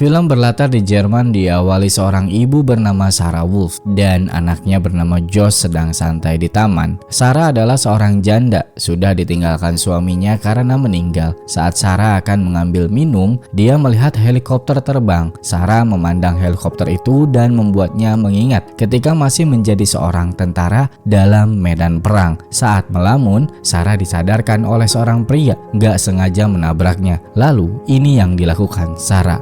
Film berlatar di Jerman, diawali seorang ibu bernama Sarah Wolf dan anaknya bernama Josh sedang santai di taman. Sarah adalah seorang janda, sudah ditinggalkan suaminya karena meninggal. Saat Sarah akan mengambil minum, dia melihat helikopter terbang. Sarah memandang helikopter itu dan membuatnya mengingat ketika masih menjadi seorang tentara dalam medan perang. Saat melamun, Sarah disadarkan oleh seorang pria nggak sengaja menabraknya. Lalu ini yang dilakukan Sarah.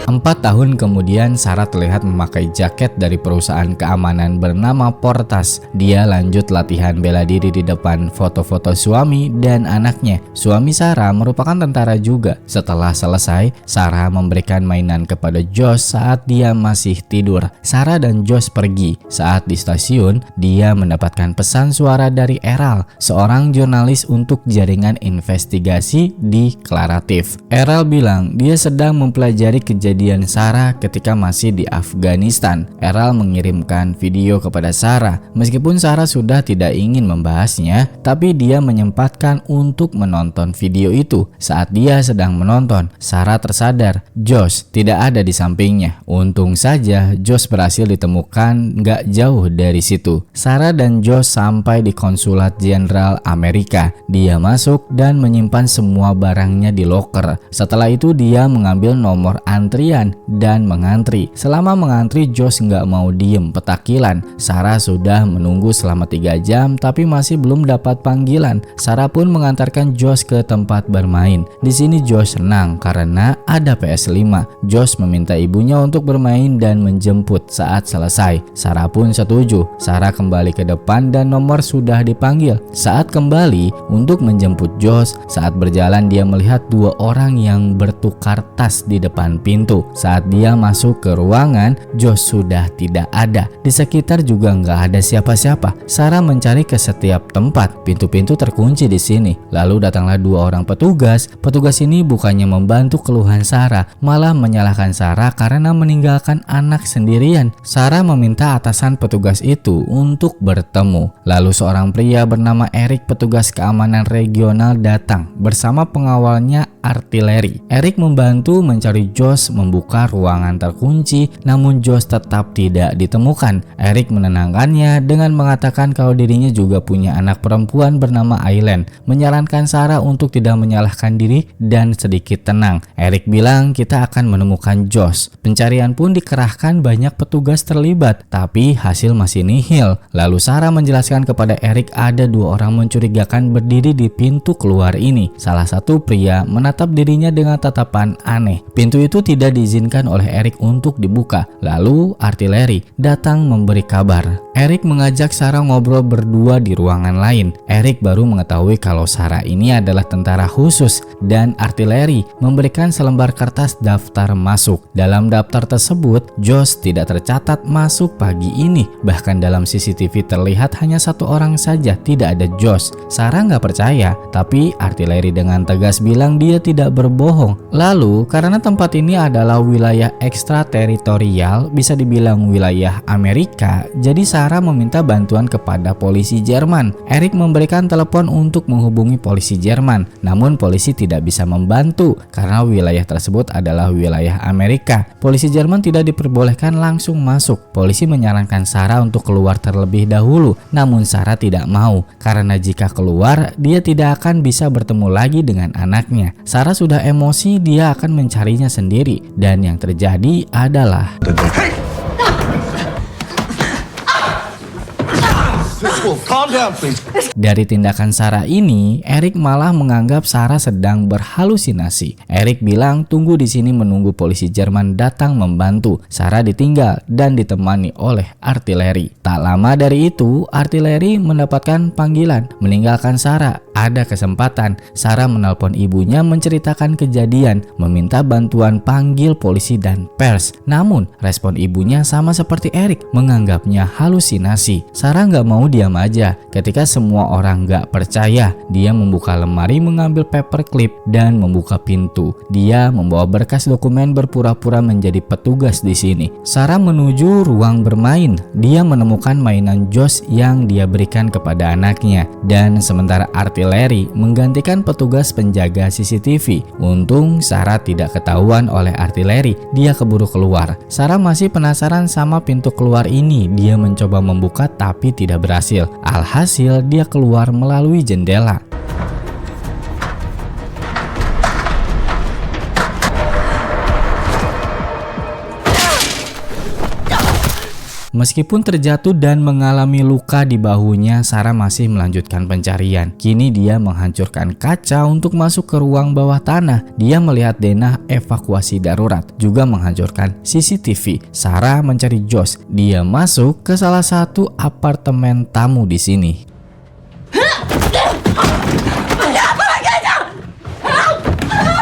4 tahun kemudian Sarah terlihat memakai jaket dari perusahaan keamanan bernama Portas. Dia lanjut latihan bela diri di depan foto-foto suami dan anaknya. Suami Sarah merupakan tentara juga. Setelah selesai, Sarah memberikan mainan kepada Josh saat dia masih tidur. Sarah dan Josh pergi. Saat di stasiun, dia mendapatkan pesan suara dari Errol, seorang jurnalis untuk jaringan investigasi di Klaratif. Errol bilang dia sedang mempelajari kejadian Sarah ketika masih di Afghanistan. Errol mengirimkan video kepada Sarah. Meskipun Sarah sudah tidak ingin membahasnya, tapi dia menyempatkan untuk menonton video itu. Saat dia sedang menonton, Sarah tersadar Josh tidak ada di sampingnya. Untung saja Josh berhasil ditemukan gak jauh dari situ. Sarah dan Josh sampai di konsulat jenderal Amerika. Dia masuk dan menyimpan semua barangnya di loker. Setelah itu dia mengambil nomor antrian dan mengantri. Selama mengantri, Josh nggak mau diem petakilan. Sarah sudah menunggu selama 3 jam tapi masih belum dapat panggilan. Sarah pun mengantarkan Josh ke tempat bermain. Di sini Josh senang karena ada PS5. Josh meminta ibunya untuk bermain dan menjemput saat selesai. Sarah pun setuju. Sarah kembali ke depan dan nomor sudah dipanggil. Saat kembali untuk menjemput Josh, saat berjalan dia melihat 2 orang yang bertukar tas di depan pintu. Saat dia masuk ke ruangan, Josh sudah tidak ada. Di sekitar juga nggak ada siapa-siapa. Sarah mencari ke setiap tempat. Pintu-pintu terkunci di sini. Lalu datanglah 2 orang petugas. Petugas ini bukannya membantu keluhan Sarah, malah menyalahkan Sarah karena meninggalkan anak sendirian. Sarah meminta atasan petugas itu untuk bertemu. Lalu seorang pria bernama Eric, petugas keamanan regional, datang bersama pengawalnya artileri. Eric membantu mencari Josh, membuka ruangan terkunci, namun Josh tetap tidak ditemukan. Eric menenangkannya dengan mengatakan kalau dirinya juga punya anak perempuan bernama Aileen, menyarankan Sarah untuk tidak menyalahkan diri dan sedikit tenang. Eric bilang kita akan menemukan Josh. Pencarian pun dikerahkan, banyak petugas terlibat, tapi hasil masih nihil. Lalu Sarah menjelaskan kepada Eric ada 2 orang mencurigakan berdiri di pintu keluar ini. Salah satu pria menatap dirinya dengan tatapan aneh. Pintu itu tidak diizinkan oleh Eric untuk dibuka. Lalu artileri datang memberi kabar. Eric mengajak Sarah ngobrol berdua di ruangan lain. Eric baru mengetahui kalau Sarah ini adalah tentara khusus dan artileri memberikan selembar kertas daftar masuk. Dalam daftar tersebut, Josh tidak tercatat masuk pagi ini. Bahkan dalam CCTV terlihat hanya 1 orang saja, tidak ada Josh. Sarah nggak percaya, tapi artileri dengan tegas bilang dia tidak berbohong. Lalu karena tempat ini adalah wilayah ekstrateritorial, bisa dibilang wilayah Amerika, jadi Sarah meminta bantuan kepada polisi Jerman. Eric memberikan telepon untuk menghubungi polisi Jerman, namun polisi tidak bisa membantu karena wilayah tersebut adalah wilayah Amerika. Polisi Jerman tidak diperbolehkan langsung masuk. Polisi menyarankan Sarah untuk keluar terlebih dahulu, namun Sarah tidak mau karena jika keluar dia tidak akan bisa bertemu lagi dengan anaknya. Sarah sudah emosi, dia akan mencarinya sendiri, dan yang terjadi adalah dari tindakan Sarah ini, Eric malah menganggap Sarah sedang berhalusinasi. Eric bilang tunggu di sini menunggu polisi Jerman datang membantu. Sarah ditinggal dan ditemani oleh artileri. Tak lama dari itu, artileri mendapatkan panggilan meninggalkan Sarah. Ada kesempatan, Sarah menelpon ibunya menceritakan kejadian, meminta bantuan panggil polisi dan pers. Namun, respon ibunya sama seperti Eric, menganggapnya halusinasi. Sarah nggak mau diam diam aja. Ketika semua orang gak percaya, dia membuka lemari, mengambil paperclip dan membuka pintu. Dia membawa berkas dokumen, berpura-pura menjadi petugas di sini. Sarah menuju ruang bermain. Dia menemukan mainan Josh yang dia berikan kepada anaknya. Dan sementara artileri menggantikan petugas penjaga CCTV. Untung Sarah tidak ketahuan oleh artileri. Dia keburu keluar. Sarah masih penasaran sama pintu keluar ini. Dia mencoba membuka tapi tidak berhasil. Alhasil dia keluar melalui jendela. Meskipun terjatuh dan mengalami luka di bahunya, Sarah masih melanjutkan pencarian. Kini dia menghancurkan kaca untuk masuk ke ruang bawah tanah. Dia melihat denah evakuasi darurat, juga menghancurkan CCTV. Sarah mencari Josh. Dia masuk ke salah satu apartemen tamu di sini.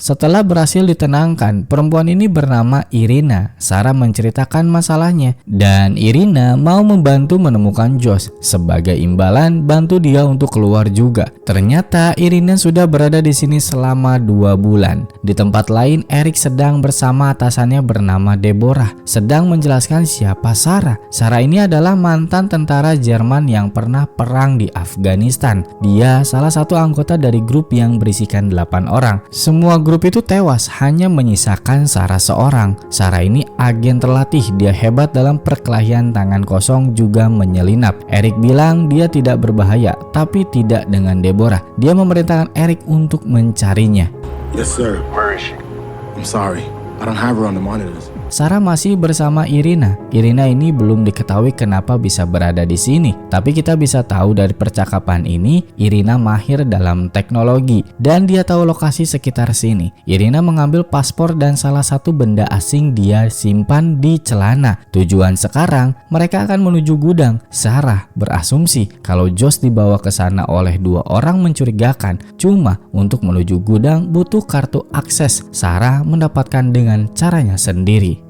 Setelah berhasil ditenangkan, perempuan ini bernama Irina. Sarah menceritakan masalahnya dan Irina mau membantu menemukan Josh. Sebagai imbalan, bantu dia untuk keluar juga. Ternyata Irina sudah berada di sini selama 2 bulan. Di tempat lain, Eric sedang bersama atasannya bernama Deborah, sedang menjelaskan siapa Sarah. Sarah ini adalah mantan tentara Jerman yang pernah perang di Afghanistan. Dia salah satu anggota dari grup yang berisikan 8 orang. Semua grup itu tewas, hanya menyisakan Sarah seorang. Sarah ini agen terlatih, dia hebat dalam perkelahian tangan kosong, juga menyelinap. Eric bilang dia tidak berbahaya, tapi tidak dengan Deborah. Dia memerintahkan Eric untuk mencarinya. Yes, sir. Where is she? I'm sorry. I don't have her on the monitors. Sarah masih bersama Irina. Irina ini belum diketahui kenapa bisa berada di sini, tapi kita bisa tahu dari percakapan ini, Irina mahir dalam teknologi dan dia tahu lokasi sekitar sini. Irina mengambil paspor dan salah satu benda asing dia simpan di celana. Tujuan sekarang, mereka akan menuju gudang. Sarah berasumsi kalau Josh dibawa ke sana oleh 2 orang mencurigakan. Cuma untuk menuju gudang butuh kartu akses. Sarah mendapatkan dengan caranya sendiri.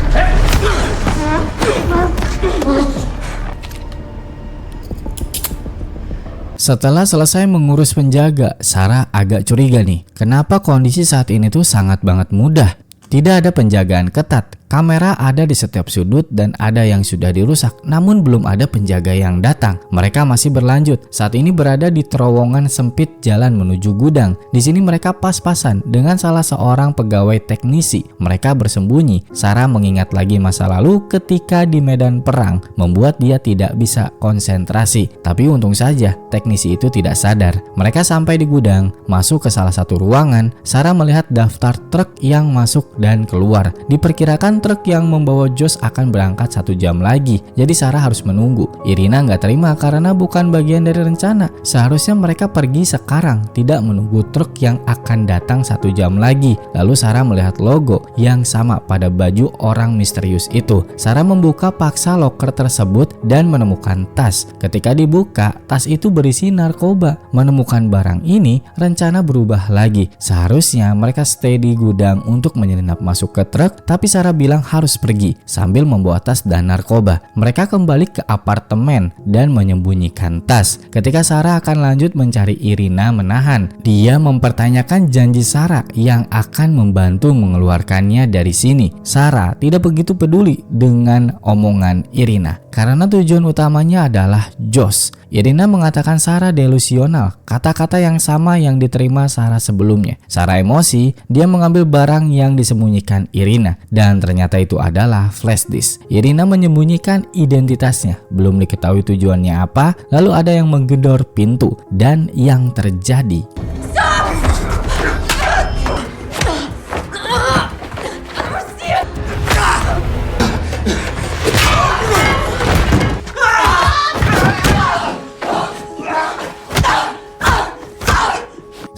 Setelah selesai mengurus penjaga, Sarah agak curiga nih. Kenapa kondisi saat ini tuh sangat banget mudah? Tidak ada penjagaan ketat. Kamera ada di setiap sudut dan ada yang sudah dirusak, namun belum ada penjaga yang datang. Mereka masih berlanjut. Saat ini berada di terowongan sempit jalan menuju gudang. Di sini mereka pas-pasan dengan salah seorang pegawai teknisi. Mereka bersembunyi. Sarah mengingat lagi masa lalu ketika di medan perang, membuat dia tidak bisa konsentrasi. Tapi untung saja teknisi itu tidak sadar. Mereka sampai di gudang, masuk ke salah satu ruangan. Sarah melihat daftar truk yang masuk dan keluar. Diperkirakan truk yang membawa Josh akan berangkat 1 jam lagi, jadi Sarah harus menunggu. Irina nggak terima karena bukan bagian dari rencana. Seharusnya mereka pergi sekarang, tidak menunggu truk yang akan datang 1 jam lagi. Lalu Sarah melihat logo yang sama pada baju orang misterius itu. Sarah membuka paksa loker tersebut dan menemukan tas. Ketika dibuka, tas itu berisi narkoba. Menemukan barang ini, rencana berubah lagi. Seharusnya mereka stay di gudang untuk menyelinap masuk ke truk, tapi Sarah bilang harus pergi sambil membawa tas dan narkoba. Mereka kembali ke apartemen dan menyembunyikan tas. Ketika Sarah akan lanjut mencari, Irina menahan. Dia mempertanyakan janji Sarah yang akan membantu mengeluarkannya dari sini. Sarah tidak begitu peduli dengan omongan Irina karena tujuan utamanya adalah Josh. Irina mengatakan Sarah delusional, kata-kata yang sama yang diterima Sarah sebelumnya. Sarah emosi, dia mengambil barang yang disembunyikan Irina dan ternyata itu adalah flash disk. Irina menyembunyikan identitasnya, belum diketahui tujuannya apa. Lalu ada yang menggedor pintu dan yang terjadi.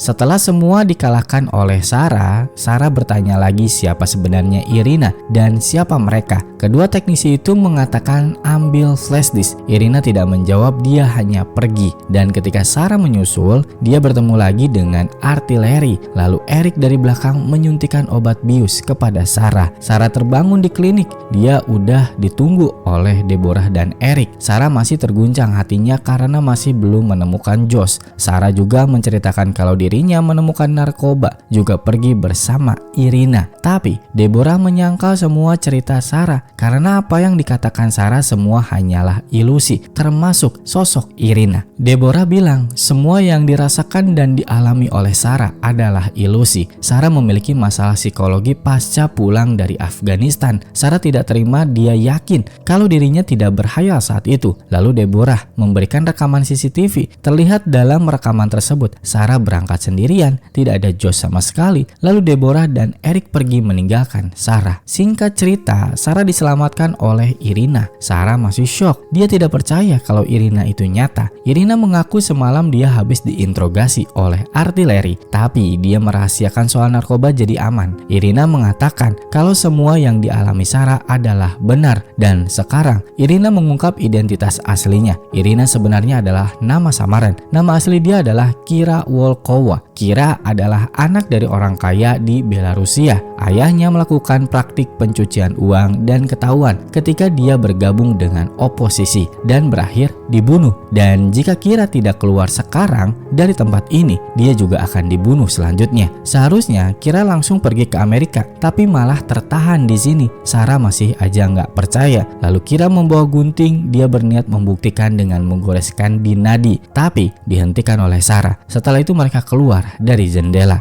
Setelah semua dikalahkan oleh Sarah bertanya lagi siapa sebenarnya Irina dan siapa mereka. Kedua teknisi itu mengatakan ambil flash disk. Irina tidak menjawab, dia hanya pergi. Dan ketika Sarah menyusul, dia bertemu lagi dengan artileri. Lalu Eric dari belakang menyuntikkan obat bius kepada Sarah. Sarah terbangun di klinik. Dia udah ditunggu oleh Deborah dan Eric. Sarah masih terguncang hatinya karena masih belum menemukan Josh. Sarah juga menceritakan kalau dirinya menemukan narkoba, juga pergi bersama Irina. Tapi Deborah menyangkal semua cerita Sarah karena apa yang dikatakan Sarah semua hanyalah ilusi, termasuk sosok Irina. Deborah bilang semua yang dirasakan dan dialami oleh Sarah adalah ilusi. Sarah memiliki masalah psikologi pasca pulang dari Afghanistan. Sarah tidak terima, dia yakin kalau dirinya tidak berhayal saat itu. Lalu Deborah memberikan rekaman CCTV. Terlihat dalam rekaman tersebut Sarah berangkat sendirian, tidak ada Josh sama sekali. Lalu Deborah dan Eric pergi meninggalkan Sarah. Singkat cerita, Sarah diselamatkan oleh Irina. Sarah masih shock. Dia tidak percaya kalau Irina itu nyata. Irina mengaku semalam dia habis diinterogasi oleh artileri, tapi dia merahasiakan soal narkoba jadi aman. Irina mengatakan kalau semua yang dialami Sarah adalah benar, dan sekarang Irina mengungkap identitas aslinya. Irina sebenarnya adalah nama samaran. Nama asli dia adalah Kira Volkova. Kira adalah anak dari orang kaya di Belarusia. Ayahnya melakukan praktik pencucian uang dan ketahuan ketika dia bergabung dengan oposisi dan berakhir dibunuh. Dan jika Kira tidak keluar sekarang dari tempat ini, dia juga akan dibunuh selanjutnya. Seharusnya Kira langsung pergi ke Amerika, tapi malah tertahan di sini. Sarah masih aja nggak percaya. Lalu Kira membawa gunting. Dia berniat membuktikan dengan menggoreskan di nadi, tapi dihentikan oleh Sarah. Setelah itu mereka keluar dari jendela.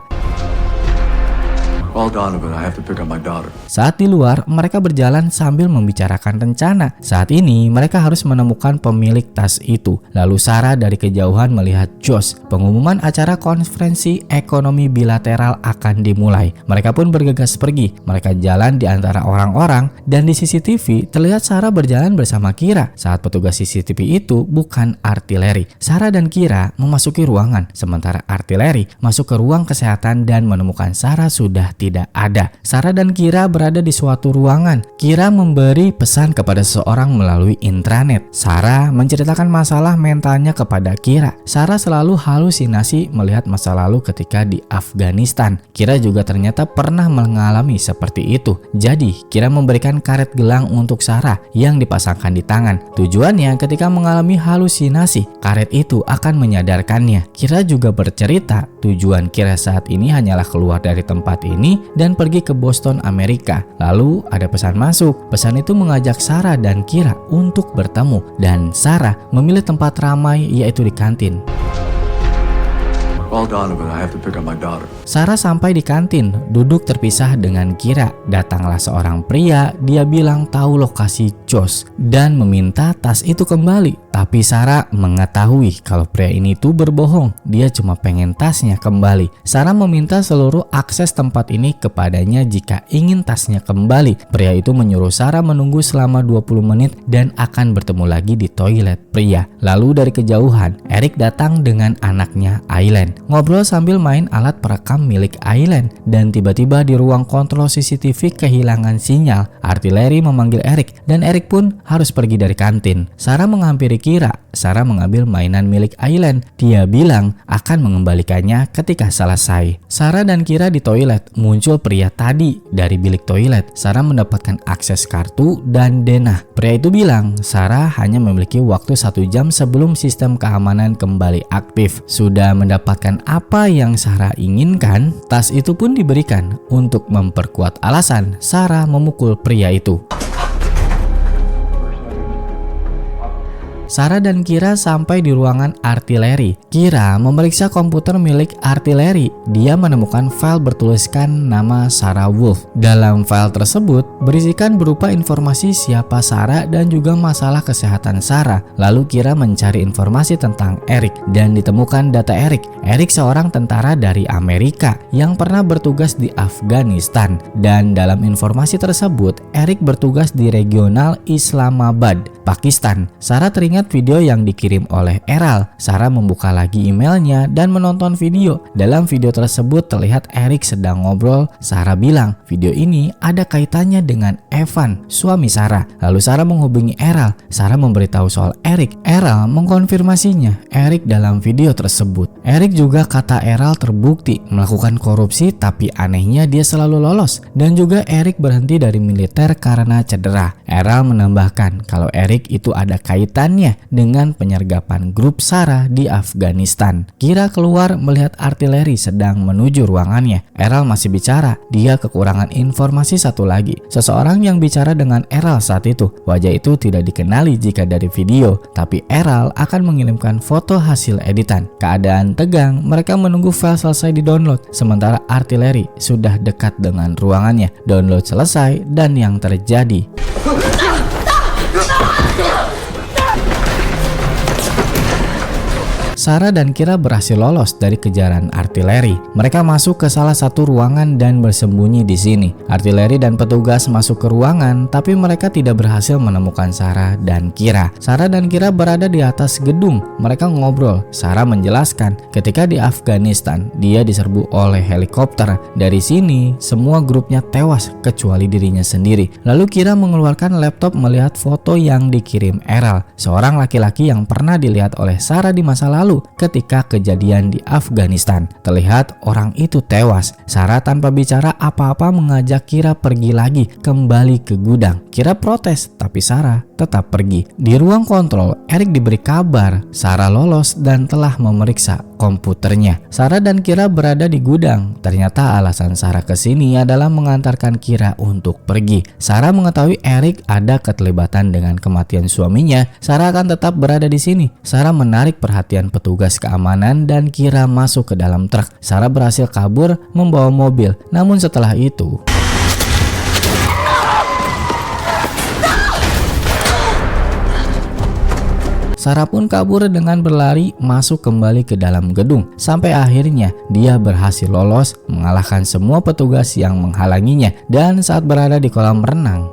All done, but I have to pick up my daughter. Saat di luar, mereka berjalan sambil membicarakan rencana. Saat ini, mereka harus menemukan pemilik tas itu. Lalu Sarah dari kejauhan melihat Josh. Pengumuman acara konferensi ekonomi bilateral akan dimulai. Mereka pun bergegas pergi. Mereka jalan di antara orang-orang, dan di CCTV terlihat Sarah berjalan bersama Kira. Saat petugas CCTV itu bukan artileri. Sarah dan Kira memasuki ruangan, sementara artileri masuk ke ruang kesehatan dan menemukan Sarah sudah tidak ada. Sarah dan Kira berada di suatu ruangan. Kira memberi pesan kepada seseorang melalui intranet. Sarah menceritakan masalah mentalnya kepada Kira. Sarah selalu halusinasi melihat masa lalu ketika di Afghanistan. Kira juga ternyata pernah mengalami seperti itu. Jadi, Kira memberikan karet gelang untuk Sarah yang dipasangkan di tangan. Tujuannya ketika mengalami halusinasi, karet itu akan menyadarkannya. Kira juga bercerita tujuan Kira saat ini hanyalah keluar dari tempat ini dan pergi ke Boston, Amerika. Lalu ada pesan masuk. Pesan itu mengajak Sarah dan Kira untuk bertemu, dan Sarah memilih tempat ramai, yaitu di kantin. All done, but I have to pick up my daughter. Sarah sampai di kantin, duduk terpisah dengan Kira. Datanglah seorang pria, dia bilang tahu lokasi Josh dan meminta tas itu kembali. Tapi Sarah mengetahui kalau pria ini tuh berbohong, dia cuma pengen tasnya kembali. Sarah meminta seluruh akses tempat ini kepadanya jika ingin tasnya kembali. Pria itu menyuruh Sarah menunggu selama 20 menit dan akan bertemu lagi di toilet pria. Lalu dari kejauhan, Eric datang dengan anaknya Aileen. Ngobrol sambil main alat perekam milik Aileen, dan tiba-tiba di ruang kontrol CCTV kehilangan sinyal. Artileri memanggil Eric dan Eric pun harus pergi dari kantin. Sarah menghampiri Kira. Sarah mengambil mainan milik Aileen. Dia bilang akan mengembalikannya ketika selesai. Sarah dan Kira di toilet. Muncul pria tadi dari bilik toilet. Sarah mendapatkan akses kartu dan denah. Pria itu bilang Sarah hanya memiliki waktu 1 jam sebelum sistem keamanan kembali aktif. Sudah mendapatkan apa yang Sarah inginkan, tas itu pun diberikan. Untuk memperkuat alasan, Sarah memukul pria itu. Sarah dan Kira sampai di ruangan artileri. Kira memeriksa komputer milik artileri. Dia menemukan file bertuliskan nama Sarah Wolf. Dalam file tersebut berisikan berupa informasi siapa Sarah dan juga masalah kesehatan Sarah. Lalu Kira mencari informasi tentang Eric dan ditemukan data Eric. Eric seorang tentara dari Amerika yang pernah bertugas di Afghanistan. Dan dalam informasi tersebut, Eric bertugas di regional Islamabad, Pakistan. Sarah teringat mengingat video yang dikirim oleh Eral. Sarah membuka lagi emailnya dan menonton video. Dalam video tersebut terlihat Eric sedang ngobrol. Sarah bilang video ini ada kaitannya dengan Evan, suami Sarah. Lalu Sarah menghubungi Eral. Sarah memberitahu soal Eric. Eral mengkonfirmasinya Eric dalam video tersebut. Eric juga kata Eral terbukti melakukan korupsi, tapi anehnya dia selalu lolos. Dan juga Eric berhenti dari militer karena cedera. Eral menambahkan kalau Eric itu ada kaitannya dengan penyergapan grup Sarah di Afghanistan. Kira keluar melihat artileri sedang menuju ruangannya. Eral masih bicara, dia kekurangan informasi satu lagi. Seseorang yang bicara dengan Eral saat itu. Wajah itu tidak dikenali jika dari video, tapi Eral akan mengirimkan foto hasil editan. Keadaan tegang, mereka menunggu file selesai di-download, sementara artileri sudah dekat dengan ruangannya. Download selesai dan yang terjadi Sarah dan Kira berhasil lolos dari kejaran artileri. Mereka masuk ke salah satu ruangan dan bersembunyi di sini. Artileri dan petugas masuk ke ruangan, tapi mereka tidak berhasil menemukan Sarah dan Kira. Sarah dan Kira berada di atas gedung. Mereka ngobrol. Sarah menjelaskan ketika di Afghanistan, dia diserbu oleh helikopter. Dari sini, semua grupnya tewas kecuali dirinya sendiri. Lalu Kira mengeluarkan laptop melihat foto yang dikirim Eral, seorang laki-laki yang pernah dilihat oleh Sarah di masa lalu ketika kejadian di Afghanistan. Terlihat orang itu tewas. Sarah tanpa bicara apa-apa mengajak Kira pergi lagi kembali ke gudang. Kira protes, tapi Sarah tetap pergi. Di ruang kontrol, Eric diberi kabar Sarah lolos dan telah memeriksa komputernya. Sarah dan Kira berada di gudang. Ternyata alasan Sarah kesini adalah mengantarkan Kira untuk pergi. Sarah mengetahui Eric ada keterlibatan dengan kematian suaminya. Sarah akan tetap berada di sini. Sarah menarik perhatian petugas keamanan dan Kira masuk ke dalam truk. Sarah berhasil kabur membawa mobil. Namun setelah itu Sarah pun kabur dengan berlari masuk kembali ke dalam gedung. Sampai akhirnya dia berhasil lolos, mengalahkan semua petugas yang menghalanginya. Dan saat berada di kolam renang,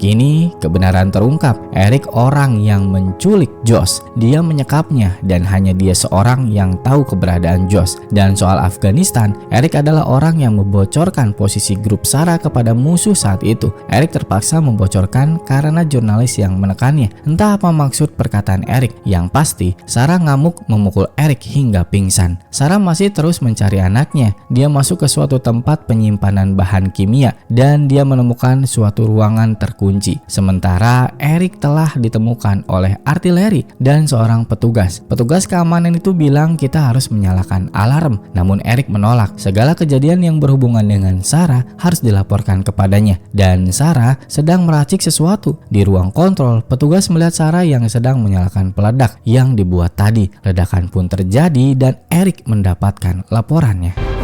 kini kebenaran terungkap. Eric orang yang menculik Josh. Dia menyekapnya dan hanya dia seorang yang tahu keberadaan Josh. Dan soal Afghanistan, Eric adalah orang yang membocorkan posisi grup Sarah kepada musuh saat itu. Eric terpaksa membocorkan karena jurnalis yang menekannya. Entah apa maksud perkataan Eric. Yang pasti, Sarah ngamuk memukul Eric hingga pingsan. Sarah masih terus mencari anaknya. Dia masuk ke suatu tempat penyimpanan bahan kimia dan dia menemukan suatu ruangan terkunci. Sementara Eric telah ditemukan oleh artileri dan seorang petugas. Petugas keamanan itu bilang kita harus menyalakan alarm. Namun Eric menolak. Segala kejadian yang berhubungan dengan Sarah harus dilaporkan kepadanya. Dan Sarah sedang meracik sesuatu. Di ruang kontrol, petugas melihat Sarah yang sedang menyalakan peledak yang dibuat tadi. Ledakan pun terjadi dan Eric mendapatkan laporannya.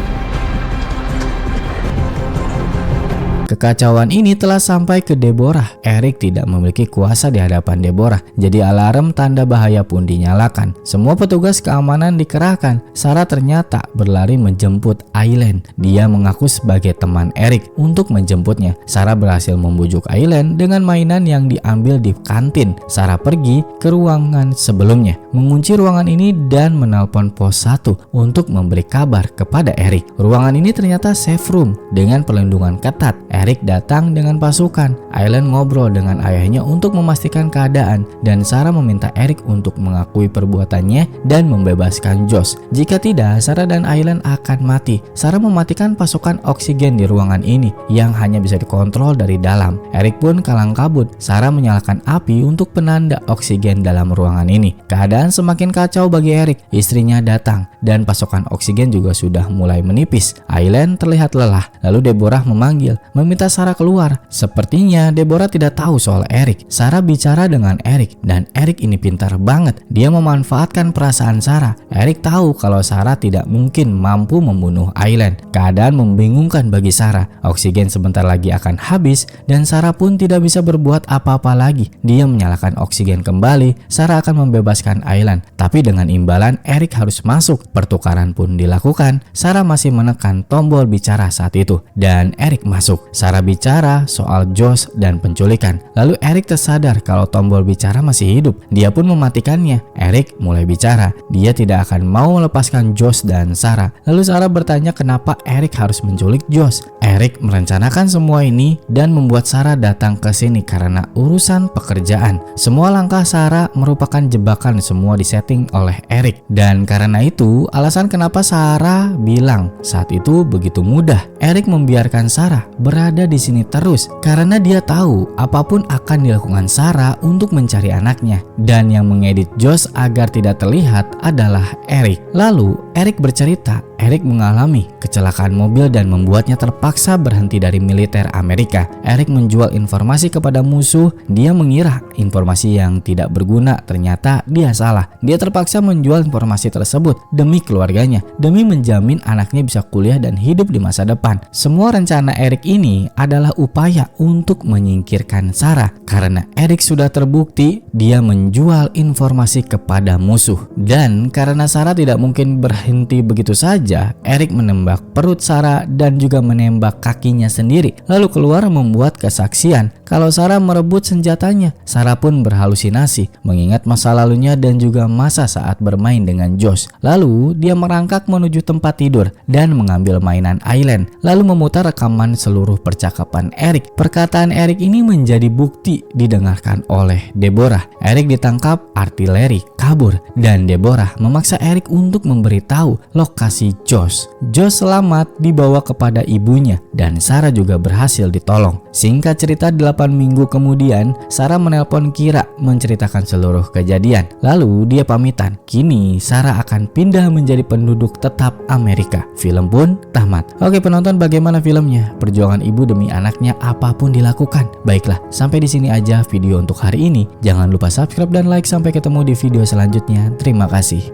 Kekacauan ini telah sampai ke Deborah. Eric tidak memiliki kuasa di hadapan Deborah, jadi alarm tanda bahaya pun dinyalakan. Semua petugas keamanan dikerahkan. Sarah ternyata berlari menjemput Aileen. Dia mengaku sebagai teman Eric untuk menjemputnya. Sarah berhasil membujuk Aileen dengan mainan yang diambil di kantin. Sarah pergi ke ruangan sebelumnya, mengunci ruangan ini dan menelpon pos 1 untuk memberi kabar kepada Eric. Ruangan ini ternyata safe room dengan perlindungan ketat. Eric datang dengan pasukan. Aileen ngobrol dengan ayahnya untuk memastikan keadaan dan Sarah meminta Eric untuk mengakui perbuatannya dan membebaskan Josh. Jika tidak, Sarah dan Aileen akan mati. Sarah mematikan pasokan oksigen di ruangan ini yang hanya bisa dikontrol dari dalam. Eric pun kalang kabut. Sarah menyalakan api untuk penanda oksigen dalam ruangan ini. Keadaan semakin kacau bagi Eric. Istrinya datang dan pasokan oksigen juga sudah mulai menipis. Aileen terlihat lelah. Lalu Deborah memanggil, meminta Sarah keluar. Sepertinya Deborah tidak tahu soal Eric. Sarah bicara dengan Eric dan Eric ini pintar banget. Dia memanfaatkan perasaan Sarah. Eric tahu kalau Sarah tidak mungkin mampu membunuh Aileen. Keadaan membingungkan bagi Sarah. Oksigen sebentar lagi akan habis dan Sarah pun tidak bisa berbuat apa-apa lagi. Dia menyalakan oksigen kembali. Sarah akan membebaskan Island. Tapi dengan imbalan Eric harus masuk. Pertukaran pun dilakukan. Sarah masih menekan tombol bicara saat itu dan Eric masuk. Sarah bicara soal Josh dan penculikan. Lalu Eric tersadar kalau tombol bicara masih hidup. Dia pun mematikannya. Eric mulai bicara. Dia tidak akan mau melepaskan Josh dan Sarah. Lalu Sarah bertanya kenapa Eric harus menculik Josh. Eric merencanakan semua ini dan membuat Sarah datang ke sini karena urusan pekerjaan. Semua langkah Sarah merupakan jebakan, semua disetting oleh Eric. Dan karena itu alasan kenapa Sarah bilang saat itu begitu mudah. Eric membiarkan Sarah berada di sini terus karena dia tahu apapun akan dilakukan Sarah untuk mencari anaknya. Dan yang mengedit Josh agar tidak terlihat adalah Eric. Lalu Eric bercerita Eric mengalami kecelakaan mobil dan membuatnya terpaksa berhenti dari militer Amerika. Eric menjual informasi kepada musuh. Dia mengira informasi yang tidak berguna, ternyata dia salah. Dia terpaksa menjual informasi tersebut demi keluarganya, demi menjamin anaknya bisa kuliah dan hidup di masa depan. Semua rencana Eric ini adalah upaya untuk menyingkirkan Sarah karena Eric sudah terbukti dia menjual informasi kepada musuh. Dan karena Sarah tidak mungkin berhenti begitu saja, Eric menembak perut Sarah dan juga menembak kakinya sendiri, lalu keluar membuat kesaksian kalau Sarah merebut senjatanya. Sarah pun berhalusinasi mengingat masa lalunya dan juga masa saat bermain dengan Josh. Lalu dia merangkak menuju tempat tidur dan mengambil mainan Island, lalu memutar rekaman seluruh percakapan Eric. Perkataan Eric ini menjadi bukti didengarkan oleh Deborah. Eric ditangkap, artileri kabur, dan Deborah memaksa Eric untuk memberitahu lokasi Josh. Josh selamat dibawa kepada ibunya dan Sarah juga berhasil ditolong. Singkat cerita 8 minggu kemudian Sarah menelpon Kira menceritakan seluruh kejadian. Lalu dia pamitan. Kini Sarah akan pindah menjadi penduduk tetap Amerika. Film pun tamat. Oke penonton, bagaimana filmnya? Perjuangan ibu demi anaknya apapun dilakukan. Baiklah, sampai di sini aja video untuk hari ini. Jangan lupa subscribe dan like. Sampai ketemu di video selanjutnya. Terima kasih.